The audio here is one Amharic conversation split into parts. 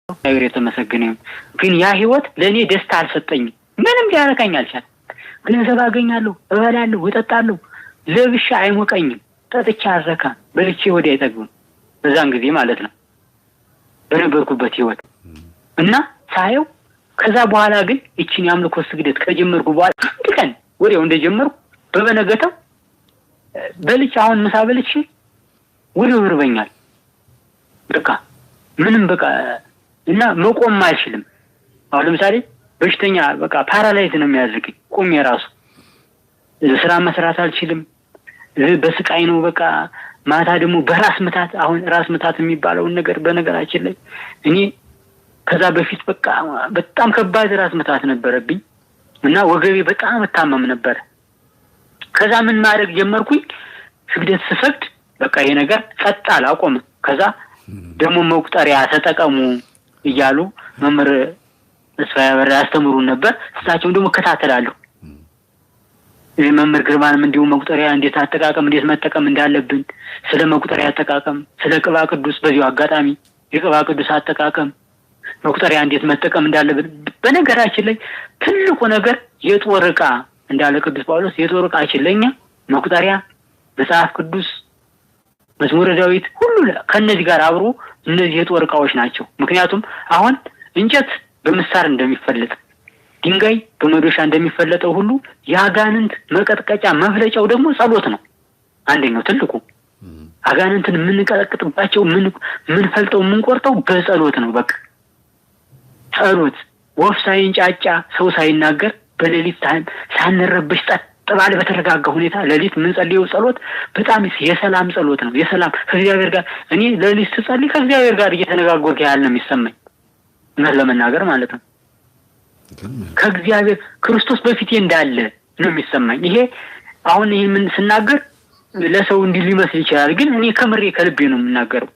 ነገር የተመሰገነ ግን ያ ህይወት ለኔ ደስታ አልሰጠኝም። ምንም ሊያረካኝ አልቻለም። ገንዘብ አገኛለሁ፣ እበላለሁ፣ እጠጣለሁ፣ ለብሻ አይሞቀኝም፣ ጠጥቻ አረካም፣ በልቼ ወዲያ አይጠግብም። በዛን ጊዜ ማለት ነው በነበርኩበት ህይወት እና ሳየው ከዛ በኋላ ግን እቺን ያምልኮ ስግደት ከጀመርኩ በኋላ አንድ ቀን ወዲያው እንደጀመርኩ በበነገተው በልቼ አሁን ምሳ በልቼ ወዲያው ይርበኛል። በቃ ምንም በቃ እና መቆም አይችልም። አሁን ለምሳሌ በሽተኛ በቃ ፓራላይዝ ነው የሚያደርገኝ። ቆሜ ራሱ ስራ መስራት አልችልም። በስቃይ ነው በቃ። ማታ ደግሞ በራስ ምታት፣ አሁን ራስ ምታት የሚባለውን ነገር በነገራችን ላይ እኔ ከዛ በፊት በቃ በጣም ከባድ ራስ ምታት ነበረብኝ እና ወገቤ በጣም እታመም ነበር። ከዛ ምን ማድረግ ጀመርኩኝ? ስግደት ስሰግድ በቃ ይሄ ነገር ጸጥ አላቆም። ከዛ ደግሞ መቁጠሪያ ተጠቀሙ እያሉ መምህር ተስፋዬ አበራ ያስተምሩን ነበር። እሳቸውም ደግሞ እከታተላለሁ። መምህር ግርማንም እንዲሁ መቁጠሪያ እንዴት አጠቃቀም እንዴት መጠቀም እንዳለብን ስለ መቁጠሪያ አጠቃቀም፣ ስለ ቅባ ቅዱስ በዚሁ አጋጣሚ የቅባ ቅዱስ አጠቃቀም መቁጠሪያ እንዴት መጠቀም እንዳለብን። በነገራችን ላይ ትልቁ ነገር የጦር ዕቃ እንዳለ ቅዱስ ጳውሎስ የጦር ዕቃችን ለኛ መቁጠሪያ፣ መጽሐፍ ቅዱስ፣ መዝሙረ ዳዊት ሁሉ ከነዚህ ጋር አብሮ እነዚህ የጦር ዕቃዎች ናቸው። ምክንያቱም አሁን እንጨት በምሳር እንደሚፈለጥ ድንጋይ በመዶሻ እንደሚፈለጠው ሁሉ ያጋንንት መቀጥቀጫ መፍለጫው ደግሞ ጸሎት ነው። አንደኛው ትልቁ አጋንንትን የምንቀጠቅጥባቸው ምን ፈልጠው የምንቆርጠው በጸሎት ነው። በቃ ጸሎት ወፍ ሳይንጫጫ ሰው ሳይናገር በሌሊት ሳንረብሽ ጸጥ ባለ በተረጋጋ ሁኔታ ሌሊት ምን ጸልየው ጸሎት በጣም የሰላም ጸሎት ነው። የሰላም ከእግዚአብሔር ጋር እኔ ሌሊት ስጸልይ ከእግዚአብሔር ጋር እየተነጋገርኩ ያለ ነው የሚሰማኝ እውነት ለመናገር ማለት ነው። ከእግዚአብሔር ክርስቶስ በፊቴ እንዳለ ነው የሚሰማኝ። ይሄ አሁን ይሄ ምን ስናገር ለሰው እንዲህ ሊመስል ይችላል፣ ግን እኔ ከምሬ ከልቤ ነው የምናገረው።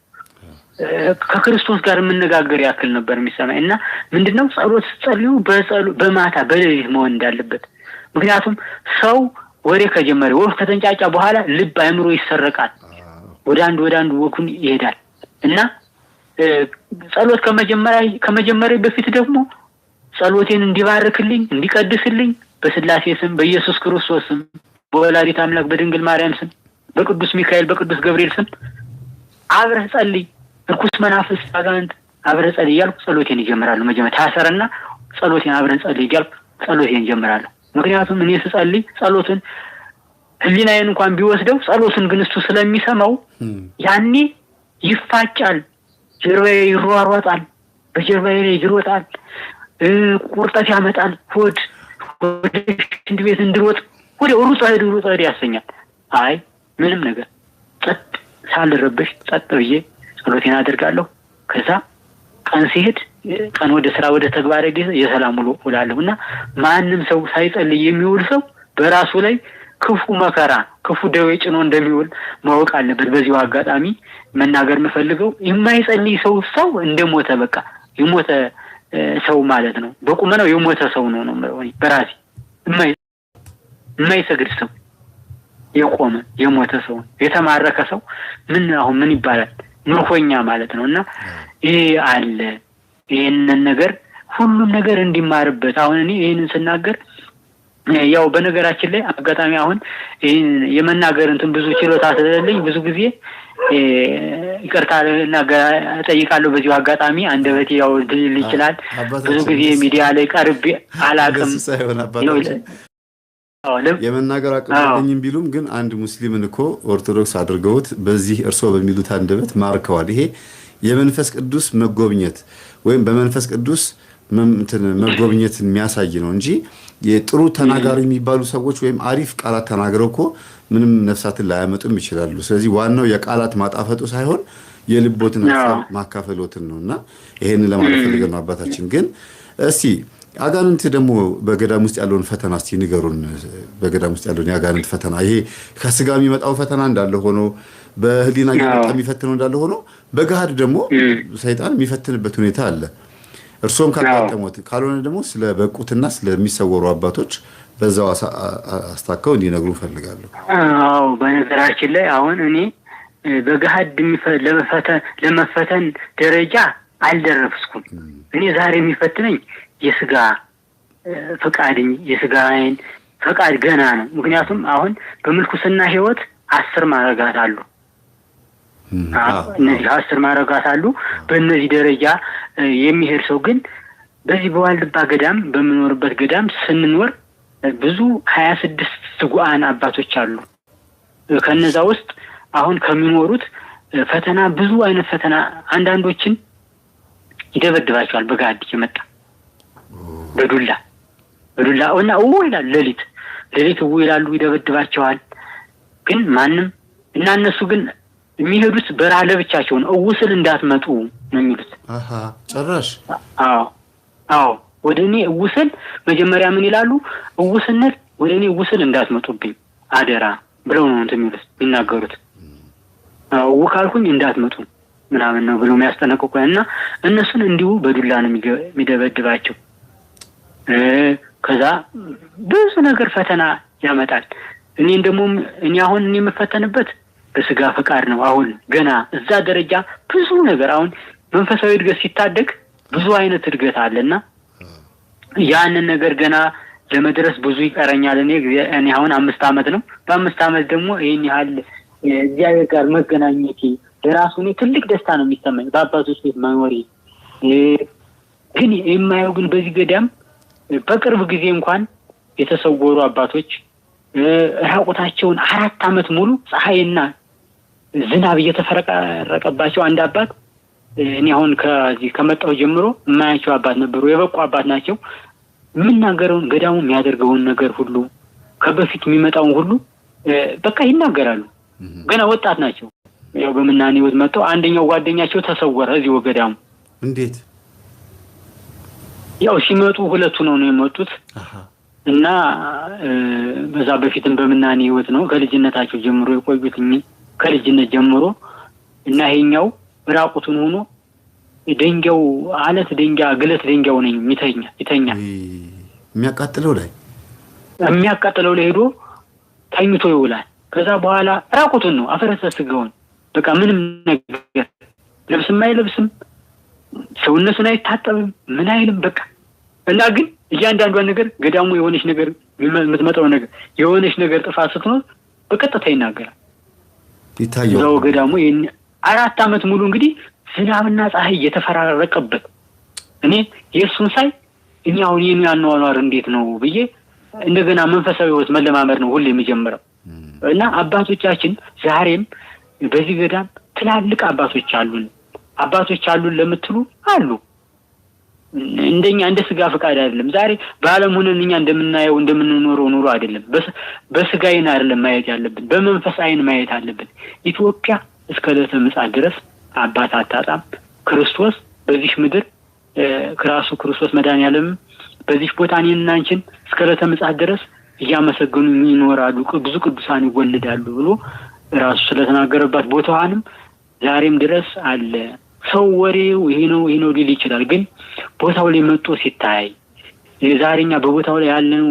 ከክርስቶስ ጋር የምነጋገር ያክል ነበር የሚሰማኝ እና ምንድነው ጸሎት ጸልዩ በማታ በሌሊት መሆን እንዳለበት። ምክንያቱም ሰው ወሬ ከጀመረ ወፍ ከተንጫጫ በኋላ ልብ አይምሮ ይሰረቃል፣ ወደ አንዱ ወኩን ይሄዳል እና ጸሎት ከመጀመሪያ በፊት ደግሞ ጸሎቴን እንዲባርክልኝ እንዲቀድስልኝ በስላሴ ስም በኢየሱስ ክርስቶስ ስም በወላዲተ አምላክ በድንግል ማርያም ስም በቅዱስ ሚካኤል በቅዱስ ገብርኤል ስም አብረህ ጸልይ፣ ርኩስ መናፍስት አጋንንት አብረህ ጸልይ እያልኩ ጸሎቴን እጀምራለሁ። መጀመሪያ ታሰርና ጸሎቴን አብረን ጸልይ እያልኩ ጸሎቴን እጀምራለሁ። ምክንያቱም እኔ ስጸልይ ጸሎትን ህሊናዬን እንኳን ቢወስደው ጸሎትን ግን እሱ ስለሚሰማው ያኔ ይፋጫል፣ ጀርባዬ ይሯሯጣል፣ በጀርባዬ ላይ ይሮጣል፣ ቁርጠት ያመጣል፣ ሆድ ሽንት ቤት እንድሮጥ ወደ ሩጣ ሄዱ ያሰኛል። አይ ምንም ነገር ጸጥ ሳልረበሽ ጸጥ ብዬ ጸሎቴን አደርጋለሁ። ከዛ ቀን ሲሄድ ቀን ወደ ስራ ወደ ተግባር የሰላም ውሎ እላለሁና ማንም ሰው ሳይጸልይ የሚውል ሰው በራሱ ላይ ክፉ መከራ ክፉ ደዌ ጭኖ እንደሚውል ማወቅ አለበት። በዚሁ አጋጣሚ መናገር የምፈልገው የማይጸልይ ሰው እንደሞተ በቃ የሞተ ሰው ማለት ነው። በቁመናው የሞተ ሰው ነው በራሴ የማይሰግድ ሰው የቆመ የሞተ ሰው የተማረከ ሰው ምን ይባላል? ምርኮኛ ማለት ነውና ይሄ አለ። ይሄንን ነገር ሁሉም ነገር እንዲማርበት አሁን እኔ ይሄንን ስናገር ያው በነገራችን ላይ አጋጣሚ አሁን የመናገር እንትን ብዙ ችሎታ ስለሌለኝ ብዙ ጊዜ ይቅርታ እጠይቃለሁ። በዚሁ አጋጣሚ አንደበቴ ያው ድል ይችላል። ብዙ ጊዜ ሚዲያ ላይ ቀርቤ አላቅም። የመናገር አቅም ቢሉም ግን አንድ ሙስሊምን እኮ ኦርቶዶክስ አድርገውት በዚህ እርሶ በሚሉት አንደበት ማርከዋል። ይሄ የመንፈስ ቅዱስ መጎብኘት ወይም በመንፈስ ቅዱስ መጎብኘት የሚያሳይ ነው እንጂ የጥሩ ተናጋሪ የሚባሉ ሰዎች ወይም አሪፍ ቃላት ተናግረው እኮ ምንም ነፍሳትን ላያመጡም ይችላሉ። ስለዚህ ዋናው የቃላት ማጣፈጡ ሳይሆን የልቦትን ማካፈሎትን ነውና ይሄን ለማለት ፈልገን አባታችን ግን እስቲ አጋንንት ደግሞ በገዳም ውስጥ ያለውን ፈተና እስቲ ንገሩን። በገዳም ውስጥ ያለውን የአጋንንት ፈተና ይሄ ከስጋ የሚመጣው ፈተና እንዳለ ሆኖ በህሊና የሚፈትነው እንዳለ ሆኖ በገሃድ ደግሞ ሰይጣን የሚፈትንበት ሁኔታ አለ። እርሶም ካጋጠሙት ካልሆነ ደግሞ ስለ በቁትና ስለሚሰወሩ አባቶች በዛው አስታከው እንዲነግሩ ፈልጋለሁ። አዎ በነገራችን ላይ አሁን እኔ በገሃድ ለመፈተን ደረጃ አልደረስኩም። እኔ ዛሬ የሚፈትነኝ የስጋ ፈቃድ የስጋዬን ፈቃድ ገና ነው። ምክንያቱም አሁን በምልኩስና ህይወት 10 ማዕረጋት አሉ። እነዚህ 10 ማዕረጋት አሉ። በእነዚህ ደረጃ የሚሄድ ሰው ግን በዚህ በዋልድባ ገዳም በምኖርበት ገዳም ስንኖር ብዙ 26 ትጉአን አባቶች አሉ። ከነዛ ውስጥ አሁን ከሚኖሩት ፈተና ብዙ አይነት ፈተና አንዳንዶችን ይደበድባቸዋል በጋድ እየመጣ በዱላ እና ይላል ሌሊት ይላሉ ይደበድባቸዋል። ግን ማንም እና እነሱ ግን የሚሄዱት በረሃ ለብቻቸው ነው። እውስል እንዳትመጡ ነው የሚሉት። ጭራሽ አዎ ወደኔ እውስል መጀመሪያ ምን ይላሉ? እውስነት ወደኔ እውስል እንዳትመጡብኝ አደራ ብለው ነው የሚሉት የሚናገሩት። ካልኩኝ እንዳትመጡ ምናምን ነው ብለው የሚያስጠነቅቁኝ እና እነሱን እንዲሁ በዱላ ነው የሚደበድባቸው። ከዛ ብዙ ነገር ፈተና ያመጣል። እኔ አሁን የምፈተንበት በስጋ ፈቃድ ነው። አሁን ገና እዛ ደረጃ ብዙ ነገር አሁን መንፈሳዊ እድገት ሲታደግ ብዙ አይነት እድገት አለና ያንን ነገር ገና ለመድረስ ብዙ ይቀረኛል። እኔ አሁን 5 አመት ነው። በ5 አመት ደግሞ ይሄን ያህል እግዚአብሔር ጋር መገናኘቴ ለራሱ እኔ ትልቅ ደስታ ነው የሚሰማኝ በአባቶች ቤት መኖሬ። ግን የማየው ግን በዚህ ገዳም በቅርብ ጊዜ እንኳን የተሰወሩ አባቶች ራቁታቸውን 4 አመት ሙሉ ፀሐይና ዝናብ እየተፈረቀረቀባቸው አንድ አባት እኔ አሁን ከመጣው ጀምሮ የማያቸው አባት ነበሩ። የበቁ አባት ናቸው። የምናገረውን ገዳሙ የሚያደርገውን ነገር ሁሉ ከበፊት የሚመጣውን ሁሉ በቃ ይናገራሉ። ገና ወጣት ናቸው። ያው በምናኔ ወጥ መጣው አንደኛው ጓደኛቸው ተሰወረ እዚህ ወገዳሙ። እንዴት? ያው ሲመጡ ሁለቱ ነው የመጡት እና በዛ በፊትም በምናኔ ህይወት ነው ከልጅነታቸው ጀምሮ የቆዩት ከልጅነት ጀምሮ እና ይሄኛው ራቁቱን ሆኖ ደንጋው አለት ግለት ደንጋው ነኝ ይተኛ የሚያቃጥለው ላይ ሄዶ ተኝቶ ይውላል። ከዛ በኋላ ራቁቱን ነው አፈረሰ ስጋውን በቃ ምንም ነገር ልብስም አይለብስም ሰውነቱን አይታጠብም ምን አይልም በቃ እና ግን እያንዳንዷን ነገር ገዳሙ የሆነች ነገር የምትመጣው ነገር የሆነች ነገር ጥፋት ስትኖር በቀጥታ ይናገራል። ይታየው ገዳሙ 4 አመት ሙሉ እንግዲህ ዝናብና ፀሐይ እየተፈራረቀበት እኔ የሱን ሳይ እኛው የኔ ያኗኗር እንዴት ነው ብዬ እንደገና መንፈሳዊ ህይወት መለማመድ ነው ሁሌ የሚጀምረው። እና አባቶቻችን ዛሬም በዚህ ገዳም ትላልቅ አባቶች አሉን ለምትሉ አሉ። እንደኛ እንደ ስጋ ፈቃድ አይደለም። ዛሬ በዓለም ሆነን እኛ እንደምናየው እንደምንኖረው ኑሮ አይደለም። በስጋ አይን አይደለም ማየት ያለብን፣ በመንፈስ አይን ማየት አለብን። ኢትዮጵያ እስከ ዕለተ ምጽአት ድረስ አባት አታጣም። ክርስቶስ በዚህ ምድር ከራሱ ክርስቶስ መድኃኒዓለም በዚህ ቦታ እኔና አንቺን እስከ ዕለተ ምጽአት ድረስ እያመሰገኑ ይኖራሉ፣ ብዙ ቅዱሳን ይወለዳሉ ብሎ ራሱ ስለተናገረባት ቦታዋንም ዛሬም ድረስ አለ። ሰው ወሬው ይሄ ነው ሊል ይችላል። ግን ቦታው ላይ መጥቶ ሲታይ ዛሬኛ በቦታው ላይ ያለን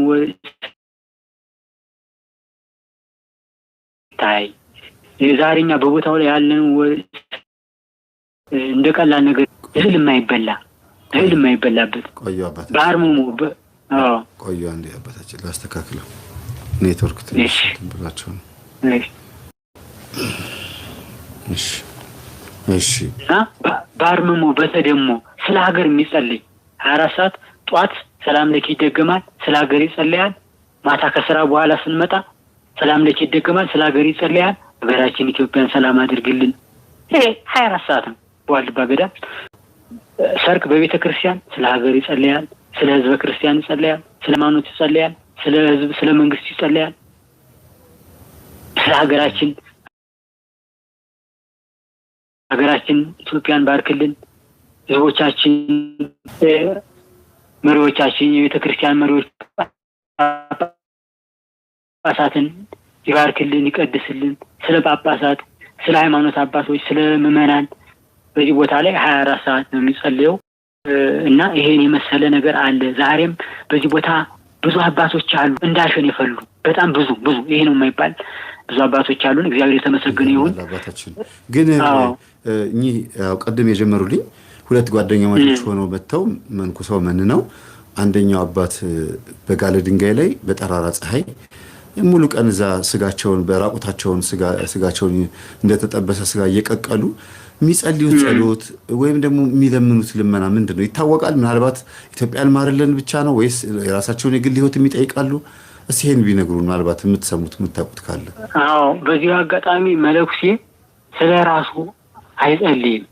ዛሬኛ በቦታው ላይ ያለን እንደ ቀላል ነገር እህል የማይበላበት በአርሙሙ ቆዩ አንዴ አባታችን ላስተካክለው ኔትወርክ ትንሽ ብላችሁ ነው። እሺ በአርሙሙ በተደሞ ስለ ሀገር የሚጸልይ 24 ሰዓት ጧት ሰላም ለኪ ይደገማል፣ ስለ ሀገር ይጸልያል። ማታ ከስራ በኋላ ስንመጣ ሰላም ለኪ ይደገማል፣ ስለ ሀገር ይጸልያል። ሀገራችን ኢትዮጵያን ሰላም አድርግልን። ይሄ 24 ሰዓት ነው። በዋልድባ ገዳም ሰርክ በቤተ ክርስቲያን ስለ ሀገር ይጸልያል፣ ስለ ህዝበ ክርስቲያን ይጸልያል፣ ስለ ሃይማኖት ይጸልያል፣ ስለ ህዝብ ስለ መንግስት ይጸልያል። ስለ ሀገራችን ኢትዮጵያን ባርክልን፣ ህዝቦቻችን መሪዎቻችን የቤተ ክርስቲያን መሪዎች ጳጳሳትን ይባርክልን ይቀድስልን። ስለ ጳጳሳት ስለ ሃይማኖት አባቶች ስለ ምዕመናን በዚህ ቦታ ላይ 24 ሰዓት ነው የሚጸልየው እና ይሄን የመሰለ ነገር አለ። ዛሬም በዚህ ቦታ ብዙ አባቶች አሉ እንዳሸን ይፈሉ በጣም ብዙ ይሄ ነው የማይባል ብዙ አባቶች አሉን። እግዚአብሔር የተመሰገነ ይሁን። አባታችን ግን እኚህ ቀደም የጀመሩልኝ ሁለት ጓደኛሞች ሆነው መተው መንኩሰው መንነው አንደኛው አባት በጋለ ድንጋይ ላይ በጠራራ ፀሐይ ሙሉ ቀን እዛ ስጋቸውን በራቁታቸውን ስጋቸውን እንደተጠበሰ ስጋ እየቀቀሉ የሚጸልዩት ጸሎት ወይም ደግሞ የሚለምኑት ልመና ምንድነው ይታወቃል? ምናልባት ኢትዮጵያን ማርልን ብቻ ነው ወይስ የራሳቸውን የግል ህይወት የሚጠይቃሉ? እስኪ ይሄን ቢነግሩን ምናልባት የምትሰሙት የምታውቁት ካለ። አዎ በዚህ አጋጣሚ መለኩሴ ስለራሱ አይጸልይም።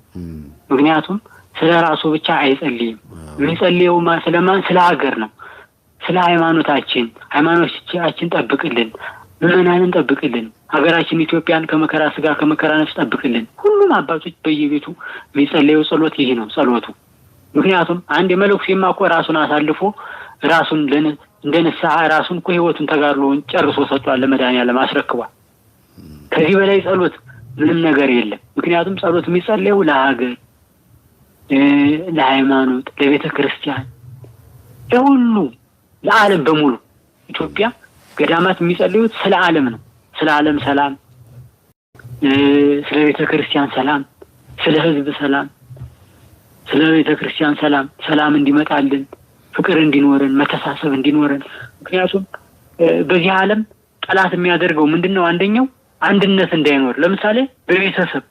ምክንያቱም ስለራሱ ብቻ አይጸልይም። የሚጸልየው ስለማን? ስለ ሀገር ነው። ስለ ሃይማኖታችን ጠብቅልን፣ ምዕመናንን ጠብቅልን፣ ሀገራችን ኢትዮጵያን ከመከራ ስጋ ከመከራ ነፍስ ጠብቅልን። ሁሉም አባቶች በየቤቱ የሚጸልየው ጸሎት ይሄ ነው ጸሎቱ። ምክንያቱም አንድ የመለኩሴማ እኮ ራሱን አሳልፎ ራሱን እንደ ንስሐ ራሱን እኮ ህይወቱን ተጋድሎውን ጨርሶ ሰጥቷል፣ ለመድኃኒዓለም አስረክቧል። ከዚህ በላይ ጸሎት ምንም ነገር የለም። ምክንያቱም ጸሎት የሚጸልየው ለሀገር፣ ለሃይማኖት፣ ለቤተ ክርስቲያን፣ ለሁሉ ለዓለም በሙሉ ኢትዮጵያ ገዳማት የሚጸልዩት ስለ ዓለም ነው። ስለ ዓለም ሰላም፣ ስለ ቤተ ክርስቲያን ሰላም፣ ስለ ህዝብ ሰላም፣ ስለ ቤተ ክርስቲያን ሰላም እንዲመጣልን፣ ፍቅር እንዲኖረን፣ መተሳሰብ እንዲኖረን። ምክንያቱም በዚህ ዓለም ጠላት የሚያደርገው ምንድነው? አንደኛው አንድነት እንዳይኖር። ለምሳሌ በቤተሰብ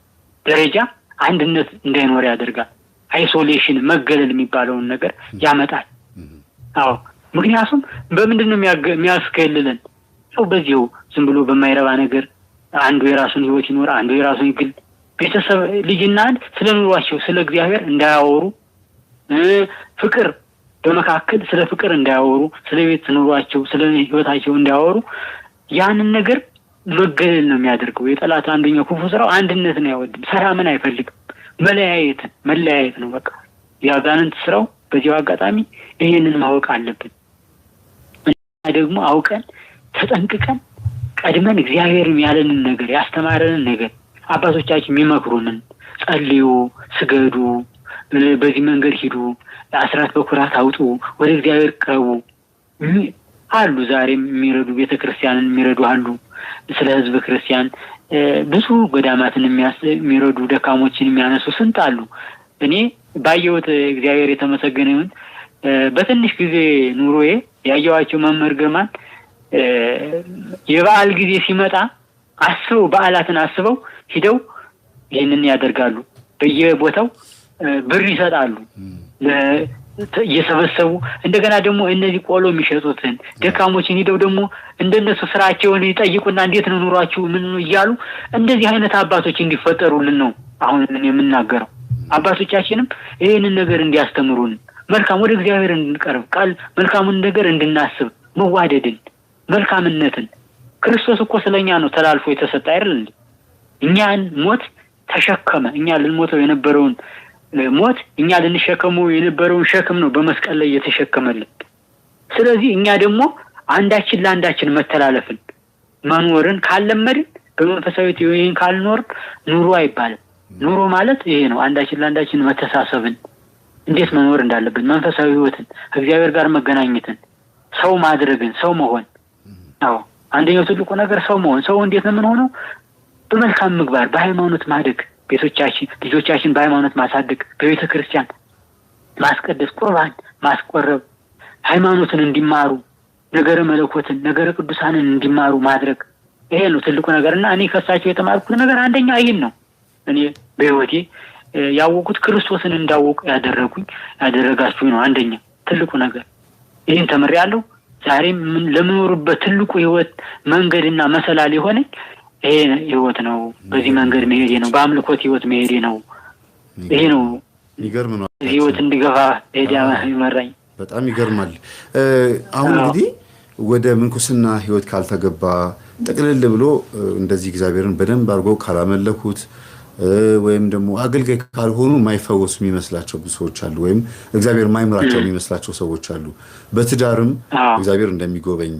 ደረጃ አንድነት እንዳይኖር ያደርጋል። አይሶሌሽን መገለል የሚባለውን ነገር ያመጣል። አዎ ምክንያቱም በምንድነው የሚያስከልለን? ሰው በዚሁ ዝም ብሎ በማይረባ ነገር አንዱ የራሱን ህይወት ይኖር፣ አንዱ የራሱን ግል ቤተሰብ ልጅና አንድ ስለ ኑሯቸው ስለ እግዚአብሔር እንዳያወሩ፣ ፍቅር በመካከል ስለ ፍቅር እንዳያወሩ፣ ስለ ቤት ኑሯቸው ስለ ህይወታቸው እንዳያወሩ፣ ያንን ነገር መገለል ነው የሚያደርገው። የጠላት አንደኛው ክፉ ስራው አንድነትን አይወድም፣ ሰላምን አይፈልግም፣ መለያየት ነው በቃ የአጋንንት ስራው። በዚያው አጋጣሚ ይሄንን ማወቅ አለብን። ደግሞ አውቀን ተጠንቅቀን ቀድመን እግዚአብሔርም ያለንን ነገር ያስተማረንን ነገር አባቶቻችን የሚመክሩንን ጸልዩ፣ ስገዱ፣ በዚህ መንገድ ሂዱ፣ አስራት በኩራት አውጡ፣ ወደ እግዚአብሔር ቅረቡ አሉ። ዛሬም የሚረዱ ቤተክርስቲያንን የሚረዱ አሉ። ስለ ህዝብ ክርስቲያን ብዙ ገዳማትን የሚረዱ ደካሞችን የሚያነሱ ስንት አሉ። እኔ ባየሁት እግዚአብሔር የተመሰገነ ይሁን በትንሽ ጊዜ ኑሮዬ ያየኋቸው መምህር ግርማን የበዓል ጊዜ ሲመጣ አስበው በዓላትን አስበው ሂደው ይህንን ያደርጋሉ። በየቦታው ብር ይሰጣሉ እየሰበሰቡ። እንደገና ደግሞ እነዚህ ቆሎ የሚሸጡትን ደካሞችን ሂደው ደግሞ እንደነሱ ስራቸውን ይጠይቁና እንዴት ነው ኑሯችሁ ምን እያሉ እንደዚህ አይነት አባቶች እንዲፈጠሩልን ነው አሁን የምናገረው። አባቶቻችንም ይህንን ነገር እንዲያስተምሩን፣ መልካም ወደ እግዚአብሔር እንድንቀርብ፣ ቃል መልካሙን ነገር እንድናስብ፣ መዋደድን፣ መልካምነትን። ክርስቶስ እኮ ስለኛ ነው ተላልፎ የተሰጠ አይደል? እኛን ሞት ተሸከመ። እኛ ልንሞተው የነበረውን ሞት እኛ ልንሸከመው የነበረውን ሸክም ነው በመስቀል ላይ የተሸከመልን። ስለዚህ እኛ ደግሞ አንዳችን ለአንዳችን መተላለፍን መኖርን ካለመድን በመንፈሳዊ ይሄን ካልኖር ኑሮ አይባልም። ኑሮ ማለት ይሄ ነው። አንዳችን ለአንዳችን መተሳሰብን፣ እንዴት መኖር እንዳለብን፣ መንፈሳዊ ህይወትን፣ ከእግዚአብሔር ጋር መገናኘትን፣ ሰው ማድረግን፣ ሰው መሆን። አዎ አንደኛው ትልቁ ነገር ሰው መሆን። ሰው እንዴት ነው የምንሆነው? በመልካም ምግባር፣ በሃይማኖት ማደግ፣ ልጆቻችን በሃይማኖት ማሳደግ፣ በቤተ ክርስቲያን ማስቀደስ፣ ቁርባን ማስቆረብ፣ ሃይማኖትን እንዲማሩ፣ ነገረ መለኮትን፣ ነገረ ቅዱሳንን እንዲማሩ ማድረግ። ይሄ ነው ትልቁ ነገርና እኔ ከሳቸው የተማርኩት ነገር አንደኛ ይሄን ነው። እኔ በህይወቴ ያወቁት ክርስቶስን እንዳወቁ ያደረጋችሁኝ ነው አንደኛ ትልቁ ነገር። ይሄን ተምሬያለሁ። ዛሬም ለምኖርበት ትልቁ ህይወት መንገድና መሰላል የሆነኝ ይሄ ህይወት ነው። በዚህ መንገድ መሄዴ ነው። በአምልኮት ህይወት መሄዴ ነው። ይሄ ነው ይገርም ነው። ህይወት እንዲገፋ ይመራኝ። በጣም ይገርማል። አሁን እንግዲህ ወደ ምንኩስና ህይወት ካልተገባ ጠቅልል ብሎ እንደዚህ እግዚአብሔርን በደንብ አድርጎ ካላመለኩት ወይም ደግሞ አገልጋይ ካልሆኑ ማይፈወሱ የሚመስላቸው ብዙ ሰዎች አሉ። ወይም እግዚአብሔር ማይምራቸው የሚመስላቸው ሰዎች አሉ። በትዳርም እግዚአብሔር እንደሚጎበኝ